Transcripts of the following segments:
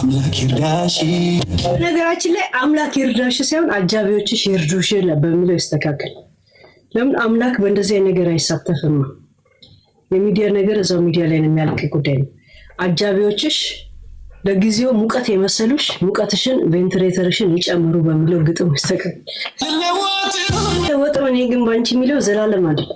አምላክ ይርዳሽ ነገራችን ላይ አምላክ ይርዳሽ ሳይሆን አጃቢዎችሽ ይርዱሽ በሚለው ይስተካከል። ለምን አምላክ በእንደዚህ አይነት ነገር አይሳተፍም? የሚዲያ ነገር እዛው ሚዲያ ላይ ነው የሚያልቅ ጉዳይ ነው። አጃቢዎችሽ ለጊዜው ሙቀት የመሰሉሽ ሙቀትሽን ቬንቲሌተርሽን ይጨምሩ በሚለው ግጥም ይስተካከል። ለወጥ ምን ግን ባንቺ የሚለው ዘላለም አይደል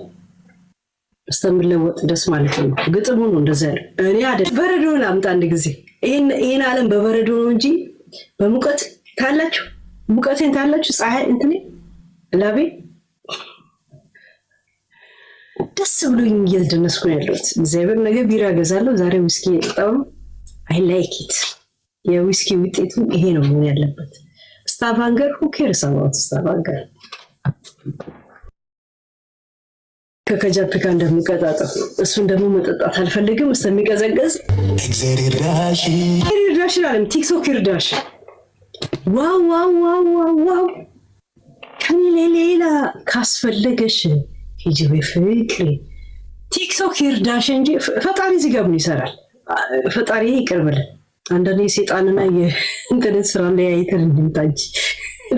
እስተምለወጥ ደስ ማለት ነው። ግጥሙ ነው እንደዛ ያለው። እኔ አይደል በረዶ ላምጣ አንድ ጊዜ ይሄን ዓለም በበረዶ ነው እንጂ በሙቀት ታላችሁ ሙቀቴን ታላችሁ ፀሐይ እንትኔ ላቤ ደስ ብሎኝ እየደነስኩ ነው ያለሁት። እግዚአብሔር ነገ ቢራ ገዛለሁ። ዛሬ ዊስኪ እጠጣው። አይ ላይክ ኢት። የዊስኪ ውጤቱ ይሄ ነው መሆን ያለበት። ስታቫንገር who cares about ስታቫንገር ከከጃፕካ እንደምቀጣጣው እሱን ደግሞ መጠጣት አልፈልግም። እስከሚቀዘቅዝ እግዚአብሔር ይርዳሽ ይርዳሽ አለም ቲክቶክ ይርዳሽ። ዋው ዋው ዋው ዋው ከኔ ሌላ ካስፈለገሽ ሂጂ በፍቅሬ ቲክቶክ ይርዳሽ እንጂ ፈጣሪ እዚህ ጋር ምን ይሰራል? ፈጣሪ ይቅርበል። አንዳንዴ ሰይጣንና የኢንተርኔት ስራ ላይ አይተን እንታጅ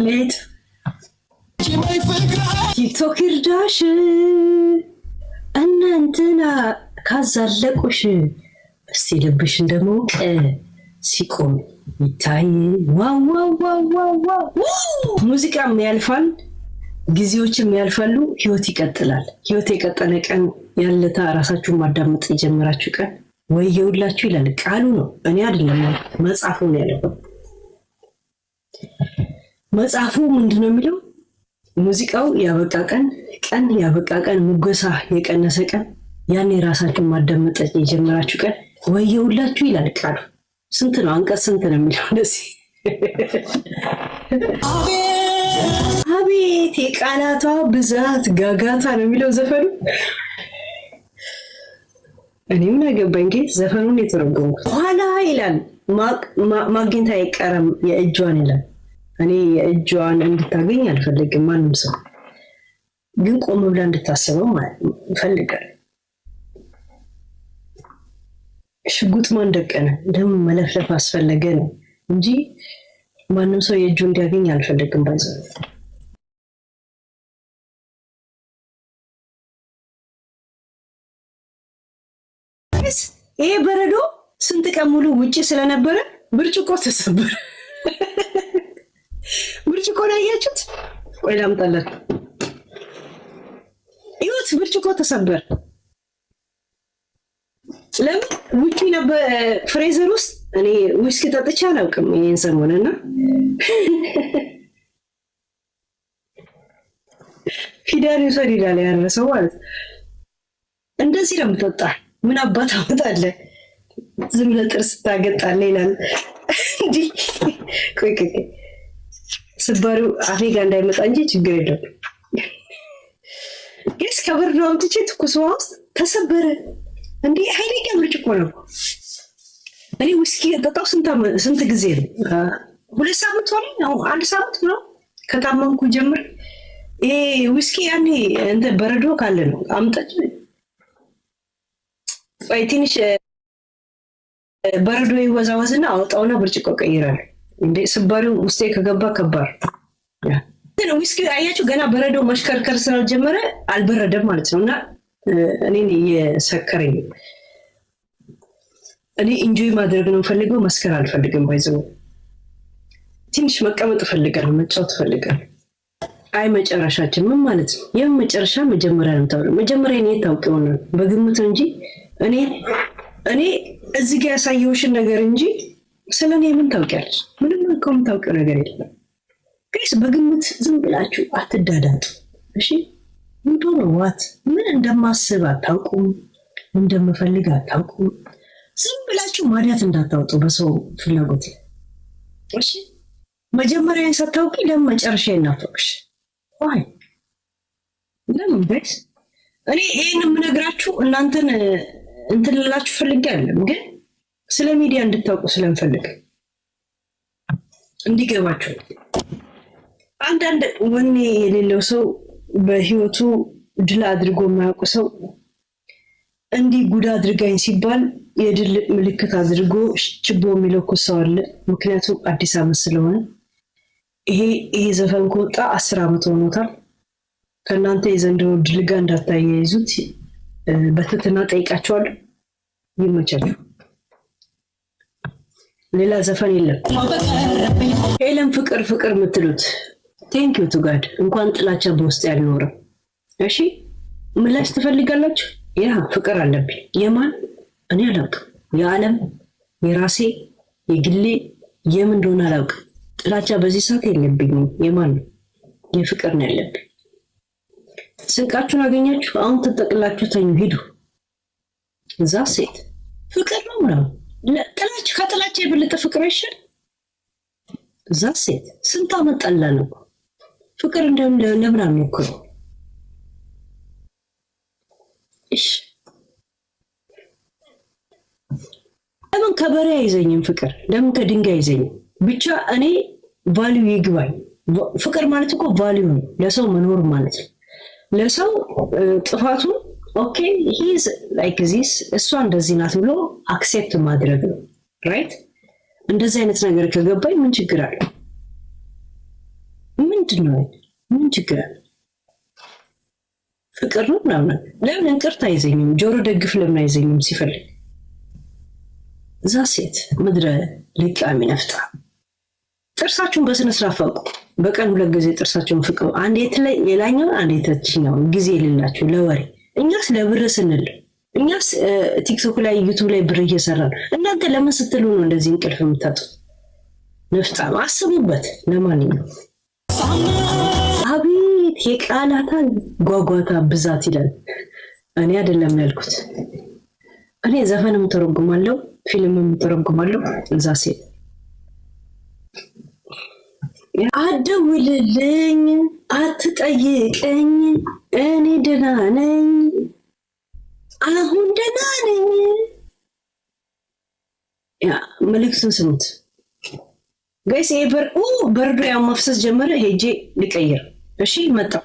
ሌት ቲክቶክ ይርዳሽ እናንተና ካዛለቁሽ እስቲ ልብሽ እንደሞቀ ሲቆም ይታይ። ዋው ዋው ዋው ዋው ሙዚቃም ያልፋል፣ ጊዜዎችም ያልፋሉ፣ ህይወት ይቀጥላል። ህይወት የቀጠለ ቀን ያለታ ራሳችሁን ማዳመጥ የጀመራችሁ ቀን ወየውላችሁ ይላል ቃሉ ነው። እኔ አይደለም መጽሐፉ ነው ያለው። መጽሐፉ ምንድነው የሚለው? ሙዚቃው ያበቃ ቀን ያበቃ ቀን ሙገሳ የቀነሰ ቀን ያኔ ራሳችሁን ማዳመጥ የጀመራችሁ ቀን ወየውላችሁ ይላል ቃሉ። ስንት ነው አንቀጽ ስንት ነው የሚለው? እንደዚህ አቤት የቃላቷ ብዛት ጋጋታ ነው የሚለው ዘፈኑ። እኔ ምን አገባኝ እንዴ ዘፈኑን የተረጎምኩት ኋላ ይላል ማግኘት አይቀርም የእጇን ይላል። እኔ የእጇን እንድታገኝ አልፈልግም። ማንም ሰው ግን ቆም ብላ እንድታስበው ይፈልጋል። ሽጉጥ ማን ደቀነ ደም መለፍለፍ አስፈለገ ነው እንጂ ማንም ሰው የእጁ እንዲያገኝ አልፈልግም። ባይዘው ይሄ በረዶ ስንት ቀን ሙሉ ውጪ ስለነበረ ብርጭቆ ተሰበረ። ብርጭቆ ላይ ያያችሁት? ቆይ ላምጣላችሁ። ይሁት ብርጭቆ ተሰበረ። ለምን ውጪ ነበር ፍሬዘር ውስጥ። እኔ ዊስኪ ጠጥቼ አላውቅም ይሄን ሰሞንና ፊዳሪ ሰሪዳ ላይ ያረሰው ማለት እንደዚህ ነው የምጠጣ። ምን አባት አመጣለ ዝም ለጥርስ ታገጣለ ይላል እንዴ። ቆይ ስባሩ አፍሪካ እንዳይመጣ እንጂ ችግር የለም። ግን ከበረዶ አምጥቼ ትኩስ ውሃ ውስጥ ተሰበረ እንዴ። ኃይለኛ ብርጭቆ ነው። እኔ ዊስኪ ጠጣው ስንት ጊዜ ነው? 2 ሳምንት ሆነ ነው 1 ሳምንት ነው ከታመምኩ ጀምር። ይሄ ዊስኪ ያኔ እንደ በረዶ ካለ ነው አምጣጭ ወይ ትንሽ በረዶ ይወዛወዝና አውጣውና ብርጭቆ ቀይራለሁ። እንዴ ስባሪው ውስጤ ከገባ ከባድ ነው። ዊስኪ አያችሁ ገና በረዶ መሽከርከር ስላልጀመረ አልበረደም ማለት ነውና እኔን የሰከረኝ። እኔ ኢንጆይ ማድረግ ነው ፈልገው መስከር አልፈልግም። ባይዘው ትንሽ መቀመጥ ፈልጋለሁ፣ መጫወት ፈልጋለሁ። አይ መጨረሻችን ምን ማለት ነው? የም መጨረሻ መጀመሪያ ነው ታውቁ። መጀመሪያ እኔ ታውቀው ነው በግምት እንጂ እኔ እዚህ ጋር ያሳየውሽን ነገር እንጂ ስለኔ ምን ታውቂያለሽ? ምንም እኮ የምታውቂው ነገር የለም። ጋይስ በግምት ዝም ብላችሁ አትዳዳጡ እሺ። ምን እንደማስብ አታውቁም፣ እንደምፈልግ አታውቁም። ዝም ብላችሁ ማዲያት እንዳታወጡ በሰው ፍላጎት እሺ። መጀመሪያ ሳታውቂ ለምን መጨረሻ እናፈቅሽ? ዋይ ለምን ጋይስ? እኔ ይሄን የምነግራችሁ እናንተን እንትን ልላችሁ ፈልጌ አይደለም፣ ግን ስለ ሚዲያ እንድታውቁ ስለምፈልግ እንዲገባችሁ። አንዳንድ ወኔ የሌለው ሰው በህይወቱ ድል አድርጎ የማያውቁ ሰው እንዲህ ጉዳ አድርጋኝ ሲባል የድል ምልክት አድርጎ ችቦ የሚለኩስ ሰው አለ። ምክንያቱም አዲስ ዓመት ስለሆነ ይሄ ዘፈን ከወጣ 10 ዓመት ሆኖታል። ከእናንተ የዘንድሮ ድል ጋር እንዳታያይዙት በትህትና ጠይቃቸዋለሁ። ይመቻችሁ። ሌላ ዘፈን የለም። ሄለን ፍቅር ፍቅር የምትሉት ቴንኪው ቱ ጋድ እንኳን ጥላቻ በውስጥ ያልኖረም። እሺ ምላሽ ትፈልጋላችሁ? ያ ፍቅር አለብኝ። የማን እኔ አላውቅም። የዓለም የራሴ የግሌ የምን እንደሆነ አላውቅም። ጥላቻ በዚህ ሰዓት የለብኝም። የማን ነው? የፍቅር ነው ያለብኝ። ስንቃችሁን አገኛችሁ። አሁን ተጠቅላችሁ ተኙ፣ ሂዱ። እዛ ሴት ፍቅር ነው ምናምን ጥላቻ ከጥላቻ የበለጠ ፍቅር አይሻል? እዛ ሴት ስንት ዓመት ጠላ ነው ፍቅር እንደም ለምን አልሞክሩ? እሺ ለምን ከበሬ አይዘኝም? ፍቅር ለምን ከድንጋይ አይዘኝም? ብቻ እኔ ቫልዩ ይግባኝ። ፍቅር ማለት እኮ ቫልዩ ነው፣ ለሰው መኖር ማለት ነው። ለሰው ጥፋቱን ኦኬ ሂዝ ላይክ ዚስ እሷ እንደዚህ ናት ብሎ አክሴፕት ማድረግ ነው። ራይት? እንደዚህ አይነት ነገር ከገባኝ ምን ችግር አለ? ምንድን ነው? ምን ችግር አለ? ፍቅር ነው ምናምን። ለምን እንቅርት አይዘኝም? ጆሮ ደግፍ ለምን አይዘኝም? ሲፈልግ እዛ ሴት ምድረ ልቃሚ ነፍጣ ጥርሳችሁን በስነ ስርዓት ፈቁ። በቀን 2 ጊዜ ጥርሳችሁን ፍቁ። አንዴ ላይ ሌላኛው አንዴ ተችኛው ጊዜ የሌላችሁ ለወሬ። እኛስ ለብር ስንል እኛስ ቲክቶክ ላይ ዩቲዩብ ላይ ብር እየሰራን እናንተ ለምን ስትሉ ነው እንደዚህ እንቅልፍ የምታጡት? ነፍጣም አስቡበት። ለማንኛውም አቤት የቃላታ ጓጓታ ብዛት ይላል። እኔ አይደለም ያልኩት። እኔ ዘፈንም ተረጉማለሁ፣ ፊልምም ተረጉማለሁ። እዛ ሴት አትደውልልኝ፣ አትጠይቀኝ፣ እኔ ደህና ነኝ፣ አሁን ደህና ነኝ። ያ መልእክቱን ስሙት ጋይስ። በርዶ ያው መፍሰስ ጀመረ። ሄጄ ልቀይር። እሺ መጣሁ።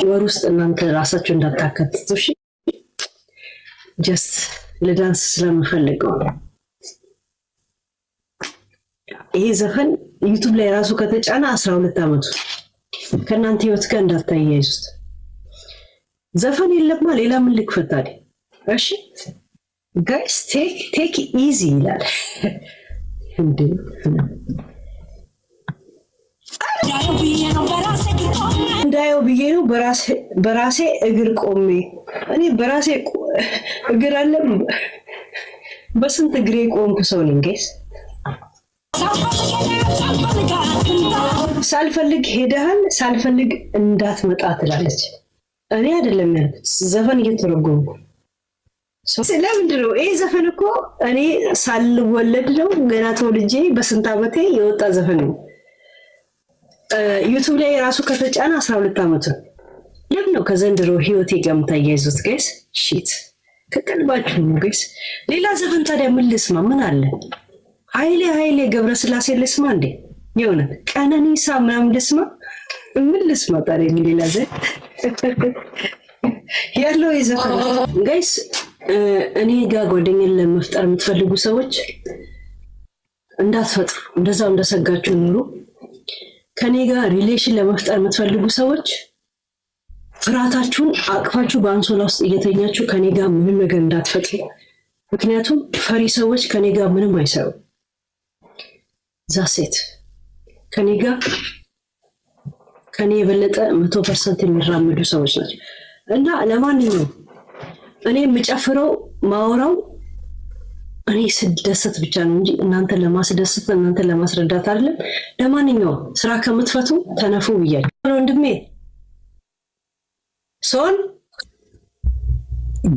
ወር ውስጥ እናንተ ራሳችሁ እንዳታከትቱ እሺ። ጀስት ለዳንስ ስለምፈልገው ይሄ ዘፈን ዩቲዩብ ላይ ራሱ ከተጫነ 12 ዓመቱ ከእናንተ ህይወት ጋር እንዳታያይዙት። ዘፈን የለማ ሌላ ምን ልክፈታል? እሺ ጋይስ ቴክ ኢዚ ይላል እንዴ? እንዳየው ብዬ ነው በራሴ እግር ቆሜ። እኔ በራሴ እግር አለም በስንት እግሬ ቆምኩ ሰው ነኝ ጋይስ። ሳልፈልግ ሄደሃል፣ ሳልፈልግ እንዳትመጣ ትላለች። እኔ አይደለም ያልኩት፣ ዘፈን እየተረጎምኩ። ለምንድን ነው ይሄ ዘፈን? እኮ እኔ ሳልወለድ ነው ገና ተወልጄ በስንት ዓመቴ የወጣ ዘፈን ነው። ዩቲዩብ ላይ ራሱ ከተጫነ 12 ዓመቱ። ለምን ነው ከዘንድሮ ህይወቴ ጋር የምታያይዙት ጋይስ? ሺት ከቀልባችሁ ነው ጋይስ። ሌላ ዘፈን ታዲያ ምን ልስማ? ምን አለ? ኃይሌ ገብረስላሴ ልስማ እንዴ? የሆነ ቀነኒሳ ምናምን ልስማ? ምን ልስማ ታዲያ? ሌላ ያለው የዘፈን ጋይስ። እኔ ጋር ጓደኛን ለመፍጠር የምትፈልጉ ሰዎች እንዳትፈጥሩ፣ እንደዛው እንደሰጋችሁ ኑሩ። ከኔ ጋር ሪሌሽን ለመፍጠር የምትፈልጉ ሰዎች ፍርሃታችሁን አቅፋችሁ በአንሶላ ውስጥ እየተኛችሁ ከኔ ጋር ምንም ነገር እንዳትፈጥሩ። ምክንያቱም ፈሪ ሰዎች ከኔ ጋር ምንም አይሰሩ። ዛሴት ከኔ ጋር ከኔ የበለጠ 100% የሚራመዱ ሰዎች ናቸው። እና ለማንኛውም እኔ የምጨፍረው ማወራው እኔ ስደሰት ብቻ ነው እንጂ እናንተን ለማስደሰት እናንተን ለማስረዳት አይደለም። ለማንኛውም ስራ ከምትፈቱ ተነፉ ብያለሁ። ወንድሜ ሶን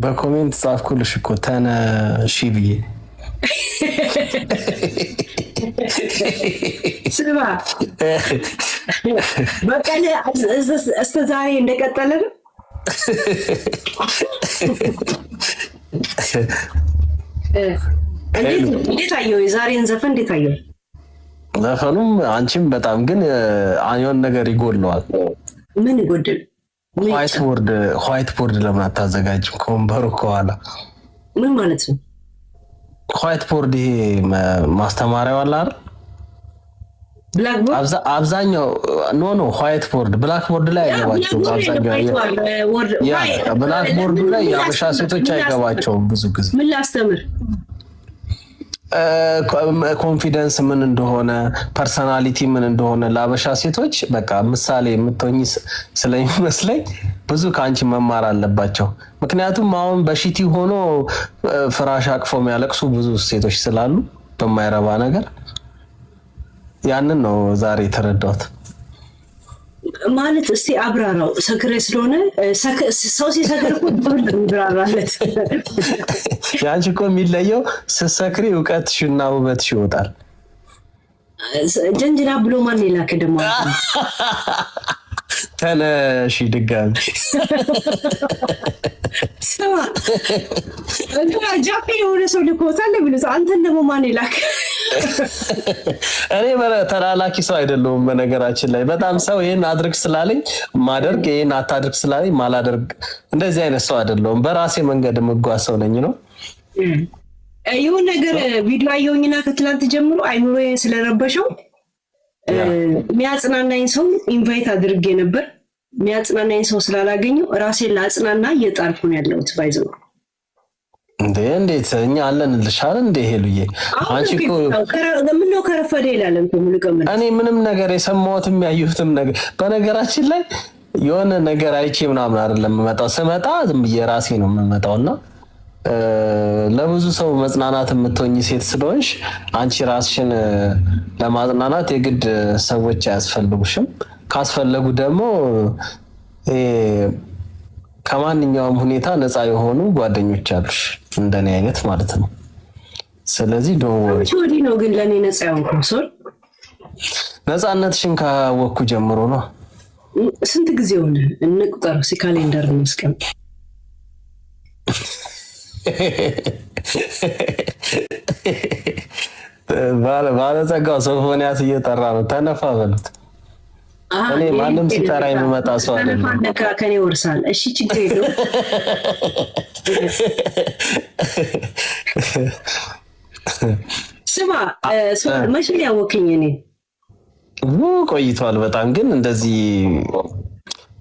በኮሜንት ጻፍኩልሽ እኮ ተነሺ ብዬ። ስማ በቀለ እስከ ዛሬ እንደቀጠለ ነው። እንዴት አየው? የዛሬን ዘፈን እንዴት አየው? ዘፈኑም አንቺም በጣም ግን የሆነ ነገር ይጎድለዋል። ምን ይጎድል? ዋይት ቦርድ ለምን አታዘጋጅም? ከወንበሩ ከኋላ ምን ማለት ነው? ዋይት ቦርድ ይሄ ማስተማሪያው አለ አይደል? ብላክ ቦርድ አብዛኛው ኖ ዋይት ቦርድ ብላክ ቦርድ ላይ አይገባቸውም። አብዛኛው ብላክ ቦርዱ ላይ የአበሻ ሴቶች አይገባቸውም ብዙ ጊዜ። ምን ላስተምር? ኮንፊደንስ ምን እንደሆነ ፐርሰናሊቲ ምን እንደሆነ ለአበሻ ሴቶች በቃ ምሳሌ የምትሆኝ ስለሚመስለኝ ብዙ ከአንቺ መማር አለባቸው። ምክንያቱም አሁን በሺቲ ሆኖ ፍራሽ አቅፎ የሚያለቅሱ ብዙ ሴቶች ስላሉ በማይረባ ነገር ያንን ነው ዛሬ የተረዳሁት። ማለት እስቲ አብራራው። ሰክሬ ስለሆነ ሰው ሲሰክር እኮ ብራራለት። ያንቺ እኮ የሚለየው ስትሰክሪ እውቀትሽና ውበትሽ ይወጣል። ጀንጅና ብሎ ማን የላከ ደግሞ ተነሺ ድጋሚ ስማ ጃፒ የሆነ ሰው ልኮታል ብለህ አንተን ደግሞ ማን ይላክ? እኔ ተላላኪ ሰው አይደለሁም። በነገራችን ላይ በጣም ሰው ይሄን አድርግ ስላለኝ ማደርግ፣ ይሄን አታድርግ ስላለኝ ማላደርግ፣ እንደዚህ አይነት ሰው አይደለሁም። በራሴ መንገድ የምጓዝ ሰው ነኝ ነው። ይሁን ነገር ቪዲዮ አየሁኝና ከትላንት ጀምሮ አይምሮዬን ስለረበሸው የሚያጽናናኝ ሰው ኢንቫይት አድርጌ ነበር። የሚያጽናናኝ ሰው ስላላገኘው ራሴን ላጽናና እየጣርኩ ነው ያለሁት። ባይዘው እንዴት እኛ አለንልሻል እንደ ሄሉዬ አንቺ እኮ ምን ነው ከረፈደ ይላል እንኳ ሙሉቀም። እኔ ምንም ነገር የሰማሁትም ያየሁትም ነገር በነገራችን ላይ የሆነ ነገር አይቼ ምናምን አይደለም የምመጣው። ስመጣ ዝም ብዬ ራሴ ነው የምመጣውና ለብዙ ሰው መጽናናት የምትሆኝ ሴት ስለሆንሽ አንቺ ራስሽን ለማጽናናት የግድ ሰዎች አያስፈልጉሽም። ካስፈለጉ ደግሞ ከማንኛውም ሁኔታ ነፃ የሆኑ ጓደኞች አሉሽ እንደኔ አይነት ማለት ነው። ስለዚህ ወዲ ነው ግን ለኔ ነፃ ያንኩ ሶል ነፃነትሽን ካወቅኩ ጀምሮ ነው። ስንት ጊዜ ሆነ እንቁጠር ካሌንደር መስቀም ባለጸጋው ሶፎንያስ እየጠራ ነው። ተነፋ በሉት። እኔ ማንም ሲጠራ የሚመጣ ሰው አይደለም። ከኔ ወርሳል። እሺ ችግር የለውም። ስማ መቼ ያወቅኝ? እኔ ቆይቷል በጣም ግን እንደዚህ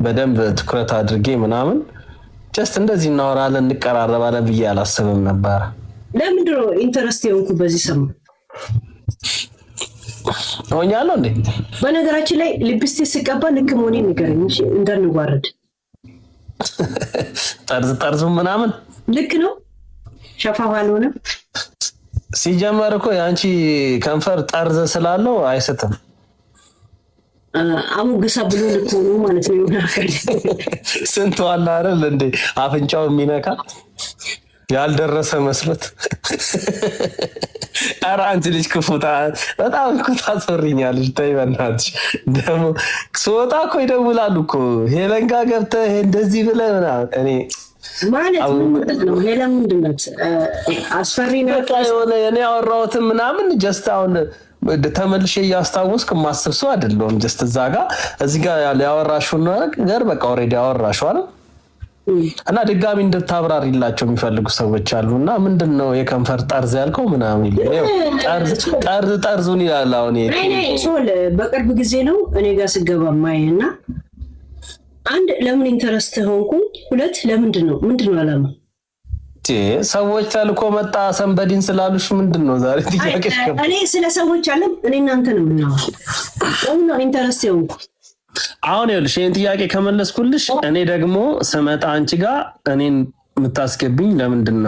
በደንብ ትኩረት አድርጌ ምናምን ጀስት እንደዚህ እናወራለን እንቀራረባለን ብዬ አላስብም ነበር። ለምንድን ነው ኢንተረስት የሆንኩ በዚህ ሰሞን ሆኛለሁ እንዴ? በነገራችን ላይ ሊፕስቲክ ስቀባ ልክ መሆኔ ንገረኝ እሺ፣ እንዳንዋረድ። ጠርዙ ምናምን ልክ ነው፣ ሸፋፋ አልሆነም። ሲጀመር እኮ የአንቺ ከንፈር ጠርዝ ስላለው አይስትም። አሙግሳ ብሎ ልትሆኑ ማለት ነው። ይሆናል ስንት ዋላ አይደል እንዴ አፍንጫው የሚነካ ያልደረሰ መስሎት። ኧረ አንቺ ልጅ ክፉታ በጣም ክፉታ ታስወሪኛለሽ። ተይ በእናትሽ። ደግሞ ስወጣ እኮ ይደውላሉ እኮ ሄለን ጋር ገብተህ እንደዚህ ብለህ ምናምን። እኔ ማለት ምን ነው ሄለን ምንድን ነው አስፈሪ ነው በቃ የሆነ እኔ ያወራሁትን ምናምን ጀስት አሁን ተመልሼ እያስታወስክ ማስብ ሰው አይደለሁም። ጀስት እዛ ጋር እዚህ ጋር ያወራሽው ነገር በቃ ኦልሬዲ ያወራሽው አይደል እና ድጋሚ እንድታብራሪላቸው የሚፈልጉ ሰዎች አሉና ምንድነው የከንፈር ጠርዝ ያልከው ምናምን ይላል። ጠርዙን ይላል። አሁን ሶል በቅርብ ጊዜ ነው እኔ ጋር ስገባ ማየና አንድ ለምን ኢንተረስት ሆንኩ፣ ሁለት ምንድነው አላማ ሰዎች ተልኮ መጣ ሰንበዲን ስላሉሽ ምንድነው ዛሬ ጥያቄሽ? እኔ ስለ ሰዎች አለም እኔ እናንተ ነው የምናወራው ነው ኢንተረስት ሆንኩ። አሁን ይኸውልሽ ይሄን ጥያቄ ከመለስኩልሽ እኔ ደግሞ ስመጣ አንቺ ጋር እኔን የምታስገብኝ ለምንድን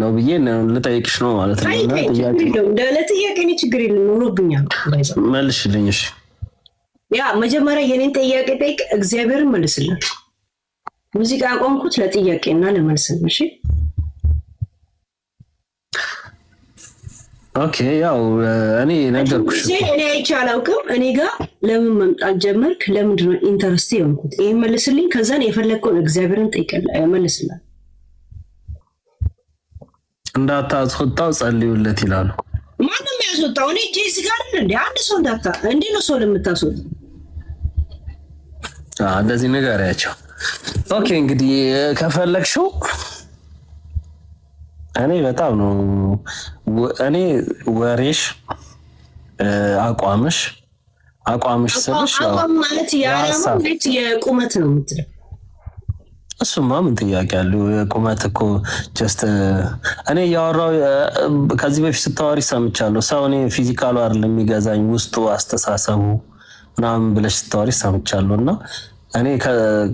ነው ብዬ ልጠይቅሽ ነው ማለት ነው። እና ለጥያቄ እኔ ችግር የለም ኖሮብኛል። መልሽልኝ እሺ። ያ መጀመሪያ የኔን ጥያቄ ጠይቅ፣ እግዚአብሔርን መልስልኝ። ሙዚቃ ያቆምኩት ለጥያቄና ለመልስ ነው። እሺ ኦኬ። ያው እኔ ነገርኩሽ እኔ አይቼ አላውቅም። እኔ ጋር ለምን መምጣት ጀመርክ? ለምንድን ነው ኢንተረስት የሆንኩት? ይሄን መልስልኝ። ከዛ ነው የፈለግከውን እግዚአብሔርን ጠይቀላ መልስልኝ። እንዳታስወጣው ጸልዩለት ይላሉ። ማንም ያስወጣው? እኔ ጄሲ ጋር እንደ አንድ ሰው እንዳታ እንዴ ነው ሰው ለምታስወጣው? እንደዚህ ንገሪያቸው። ኦኬ እንግዲህ ከፈለግሽው እኔ በጣም ነው እኔ ወሬሽ አቋምሽ ስልሽ አቋም ማለት የዓላማ ቤት የቁመት ነው የምትለው። እሱማ ምን ጥያቄ አለው? የቁመት እኮ ጀስት እኔ ያወራው ከዚህ በፊት ስታወሪ ሰምቻለሁ። ሰው እኔ ፊዚካሉ አይደለም የሚገዛኝ ውስጡ አስተሳሰቡ ምናምን ብለሽ ስታወሪ ሰምቻለሁ። እና እኔ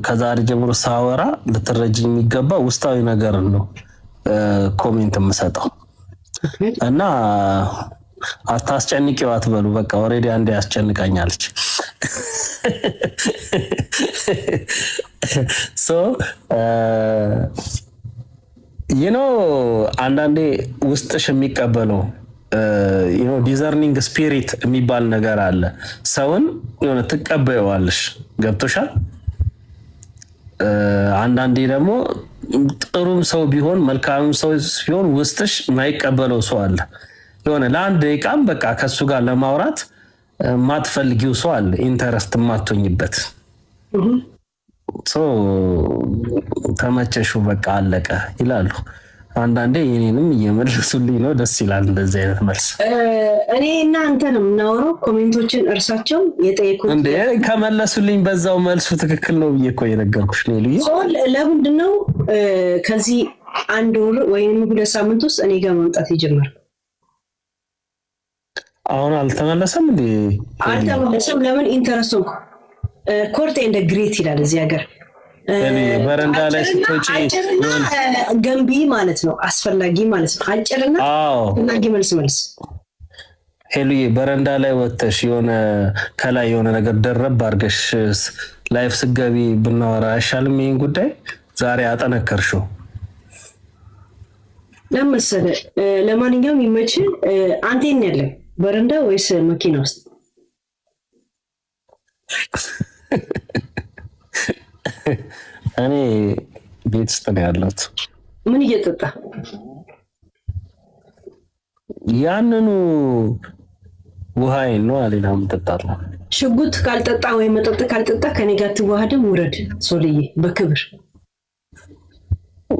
ከዛሬ ጀምሮ ሳወራ ልትረጅኝ የሚገባ ውስጣዊ ነገር ነው ኮሜንት የምሰጠው እና አታስጨንቂው አትበሉ። በቃ ኦልሬዲ አንዴ ያስጨንቃኛለች። ሶ አንዳንዴ ውስጥሽ የሚቀበለው ዲዘርኒንግ ስፒሪት የሚባል ነገር አለ። ሰውን ትቀበየዋለሽ። ገብቶሻል? አንዳንዴ ደግሞ ጥሩም ሰው ቢሆን መልካምም ሰው ሲሆን ውስጥሽ የማይቀበለው ሰው አለ። ለአንድ ደቂቃም በቃ ከሱ ጋር ለማውራት ማትፈልጊው ሰው አለ። ኢንተረስት ማቶኝበት ተመቸሹ በቃ አለቀ ይላሉ። አንዳንዴ የኔንም እየመለሱልኝ ነው። ደስ ይላል እንደዚህ አይነት መልስ። እኔ እና አንተ ነው የምናወራው። ኮሜንቶችን እርሳቸው የጠየቁት እንዴ ከመለሱልኝ በዛው መልሱ ትክክል ነው ብዬ እኮ የነገርኩሽ ነው። ልዩ ለምንድን ነው ከዚህ 1 ወር ወይም 2 ሳምንት ውስጥ እኔ ጋር መምጣት የጀመረው? አሁን አልተመለሰም እንዴ? አልተመለሰም። ለምን? ኢንተረስቱ ኮርት ኤንድ ግሬት ይላል እዚህ ሀገር። በረንዳ ላይ ስትወጪ ገንቢ ማለት ነው፣ አስፈላጊ ማለት ነው። አጭርና አስፈላጊ መልስ ሄሉዬ፣ በረንዳ ላይ ወጥተሽ ከላይ የሆነ ነገር ደረብ አድርገሽ ላይፍ ስገቢ ብናወራ አይሻልም? ይህን ጉዳይ ዛሬ አጠነከርሽው ለመሰለ። ለማንኛውም ይመችል። አንቴን ያለን በረንዳ ወይስ መኪና ውስጥ? እኔ ቤት ውስጥ ነው ያለሁት። ምን እየጠጣ? ያንኑ ውሃዬን ነው። ሌላ ምን እጠጣለሁ? ሽጉጥ ካልጠጣ ወይ መጠጥ ካልጠጣ ከኔ ጋር ትዋሃድም። ውረድ ሶልዬ፣ በክብር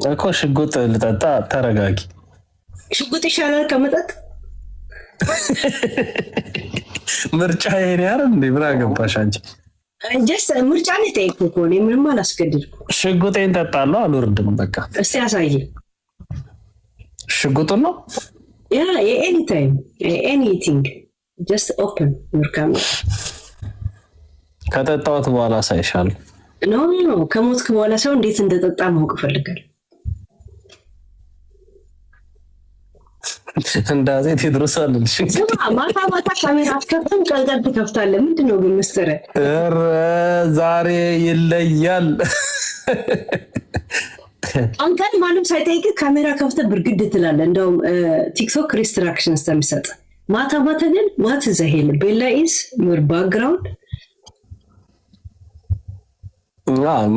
እኮ ሽጉጥ ልጠጣ። ተረጋጊ። ሽጉጥ ይሻላል ከመጠጥ። ምርጫ ይሄን ያር እንዴ? ምን አገባሽ አንቺ? ጀስት ምርጫ ነው የጠየቅኩህ እኮ። እኔ ምንም አላስገድድኩም። ሽጉጤን ጠጣለሁ፣ አልወርድም። በቃ እስቲ ያሳይ። ሽጉጡን ነው ኤኒ ታይም ኤኒቲንግ ጀስት ኦፕን ዩር ካሜራ። ከጠጣሁት በኋላ ሳይሻለሁ። ኖ ከሞትክ በኋላ ሰው እንዴት እንደጠጣ ማወቅ እፈልጋለሁ። እንዳዜ ቴድሮስ አለልሽ። ማታ ካሜራ አትከፍትም፣ ቀልቀል ትከፍታለህ። ምንድን ነው ግን ምስጢርህ? ዛሬ ይለያል። አንተን ማንም ሳይጠይቅ ካሜራ ከፍተህ ብርግድ ትላለህ። እንደውም ቲክቶክ ሪስትራክሽን ስለሚሰጥ ማታ ግን ዋት ዘ ሄል ቤላ ኢዝ ዩር ባክግራውንድ።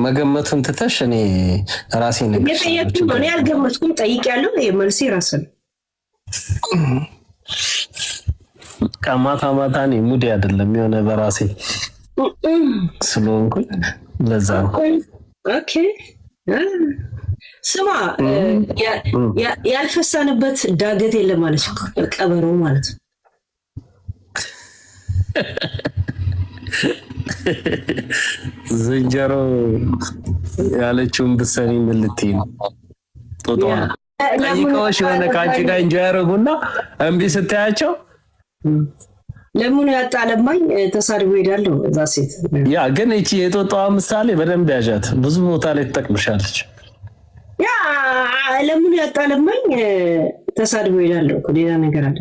መገመቱን ትተሽ እኔ ራሴ ነገር የጠየቅኩህ እኔ አልገመትኩም፣ ጠይቄያለሁ። መልሴ ራስህ ነው። ማታ እኔ ሙዲ አይደለም የሆነ በራሴ ስለሆንኩኝ ለዛ ነው። ኦኬ ስማ፣ ያልፈሳንበት ዳገት የለም ማለት ቀበሮ ማለት ነው። ዝንጀሮ ያለችውን ብትሰሚ ምን ልትይ ነው? ጦጣ ጠይቀውሽ የሆነ ከአንቺ ጋር እንጆ ያደረጉና እምቢ ስታያቸው ለምኑ ያጣለማኝ ተሳድቦ ሄዳለሁ። እዛ ሴት ያ ግን እቺ የጦጣዋ ምሳሌ በደንብ ያዣት፣ ብዙ ቦታ ላይ ትጠቅምሻለች። ያ ለምኑ ያጣለማኝ ተሳድቦ ሄዳለሁ። ሌላ ነገር አለ።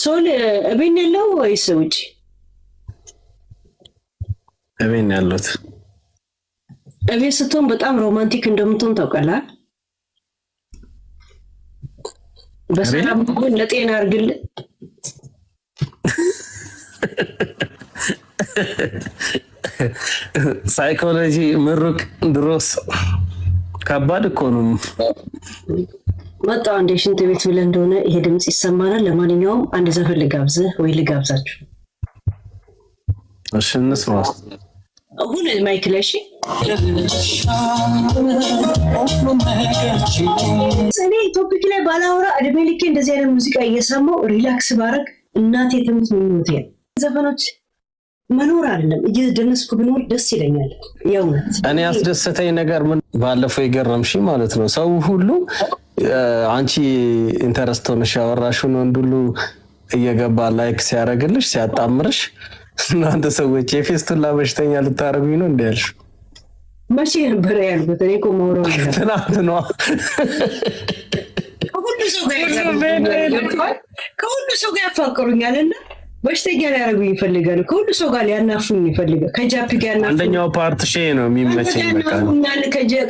ሶል እቤት ያለው ወይስ ውጭ? እቤት ያለሁት። እቤት ስትሆን በጣም ሮማንቲክ እንደምትሆን ታውቃለህ። በሰላም ለጤና አድርግልህ። ሳይኮሎጂ ምሩቅ ድሮስ ከባድ እኮ ነው። መጣው አንዴ ሽንት ቤት ብለን እንደሆነ ይሄ ድምጽ ይሰማናል። ለማንኛውም አንድ ዘፈን ልጋብዝህ ወይ ልጋብዛችሁ? እሺ እንስማ። አሁን ማይክ ላይ እሺ። እኔ ቶፒክ ላይ ባላወራ እድሜ ልኬ እንደዚህ አይነት ሙዚቃ እየሰማው ሪላክስ ባረግ እናቴ ትምት ምኞቴ ዘፈኖች መኖር አይደለም እየደነስኩ ብኖር ደስ ይለኛል። የእውነት እኔ ያስደሰተኝ ነገር ምን ባለፈው የገረምሽ ማለት ነው ሰው ሁሉ አንቺ ኢንተረስት ሆነሽ ያወራሽውን ወንድ ሁሉ እየገባ ላይክ ሲያደርግልሽ ሲያጣምርሽ እናንተ ሰዎች የፌስቱላ በሽተኛ ልታረጉኝ ነው እንዴ ያልሽ? መቼ ነበር ያልኩት? እኔ እኮ ማውራው ነገር ትናንት ነው። ከሁሉ ሰው ጋር ያፋቅሩኛልና በሽተኛ ሊያደርጉኝ ይፈልጋሉ። ከሁሉ ሰው ጋር ሊያናፉኝ ይፈልጋሉ። ከጃፒ ጋር ያናፉኝ። አንደኛው ፓርት ሼ ነው የሚመቸኝ። በቃ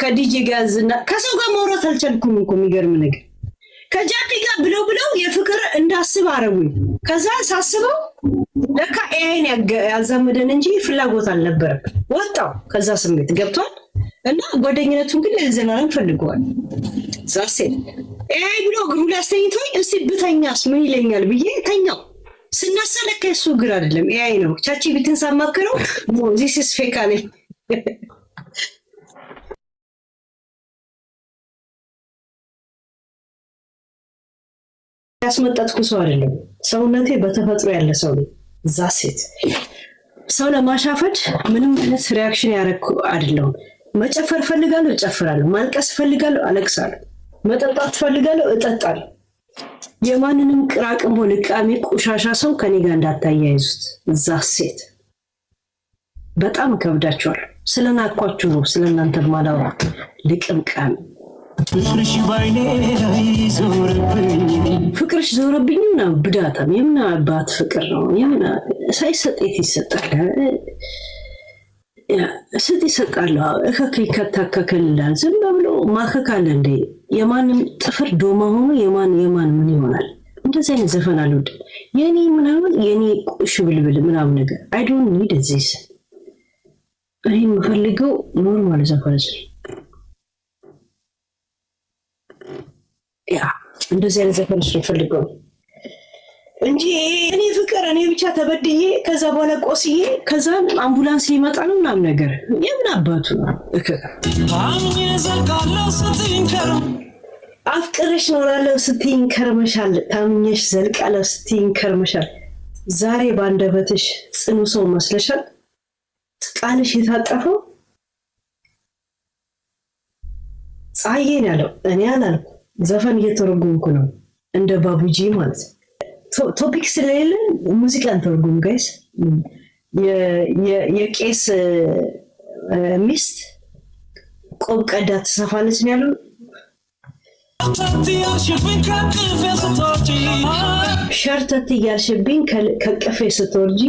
ከዲጄ ጋር ዝና ከሰው ጋር ማውራት አልቻልኩም እኮ የሚገርም ነገር። ከጃፒ ጋር ብለው የፍቅር እንዳስብ አረጉኝ። ከዛ ሳስበው ለካ ኤአይን ያዛመደን እንጂ ፍላጎት አልነበረም። ወጣው ከዛ ስሜት ገብቷል። እና ጓደኝነቱን ግን ለዘላለም ፈልገዋል። ዛሴ ኤአይ ብሎ እግሩ ላይ አስተኝቶኝ እስቲ ብተኛስ ምን ይለኛል ብዬ ተኛው። ስነሳ ለካ እሱ እግር አይደለም ኤአይ ነው። ቻቺ ቢትን ሳማክረው ዚስ ኢዝ ፌክ አለኝ። ያስመጣጥኩ ሰው አይደለም። ሰውነቴ በተፈጥሮ ያለ ሰው ነው። ዛሴት ሰው ለማሻፈድ ምንም አይነት ሪያክሽን ያደረኩ አይደለም። መጨፈር ፈልጋለሁ እጨፍራለሁ፣ ማልቀስ ፈልጋለሁ አለቅሳለሁ፣ መጠጣት ፈልጋለሁ እጠጣለሁ። የማንንም ቅራቅም ሆነ ቃሚ ቆሻሻ ሰው ከኔ ጋር እንዳታያይዙት። ዛሴት በጣም ከብዳችኋል። ስለናኳችሁ ነው ስለናንተ ማላው ልቅምቃሚ ፍቅርሽ ዞረብኝ እና ብዳታም የምን አባት ፍቅር ነው? የምን ሳይሰጥ ይሰጣል? ስጥ ይሰጣል። እከክ ይከታከከልላል። ዝም ብሎ ማከክ አለ እንዴ? የማንም ጥፍር ዶማ ሆኖ የማን ምን ይሆናል? እንደዚህ አይነት ዘፈን አልወድም። የኔ ምናምን የኔ ሽብልብል ምናምን ነገር አይ ዶንት ኒድ ዚስ። እኔ የምፈልገው ኖርማል ዘፈን ያ እንደዚህ አይነት ዘፈኖች ነው ፈልገው እንጂ እኔ ፍቅር እኔ ብቻ ተበድዬ ከዛ በኋላ ቆስዬ ከዛ አምቡላንስ ሊመጣ ነው ምናምን ነገር የምን አባቱ ነው? አፍቅረሽ ኖራለሁ ስትይኝ ከርመሻል። ታምኘሽ ዘልቃለሁ ስትይኝ ከርመሻል። ዛሬ ባንደበትሽ ጽኑ ሰው መስለሻል። ቃልሽ የታጠፈው ፀሐዬን ያለው እኔ አላልኩ። ዘፈን እየተረጎምኩ ነው እንደ ባቡጂ ማለት ነው። ቶፒክ ስለሌለ ሙዚቃን ተረጎም ጋይስ። የቄስ ሚስት ቆብ ቀዳ ትሰፋለች ነው ያለው። ሸርተት እያልሽብኝ ከቅፌ ስትወርጂ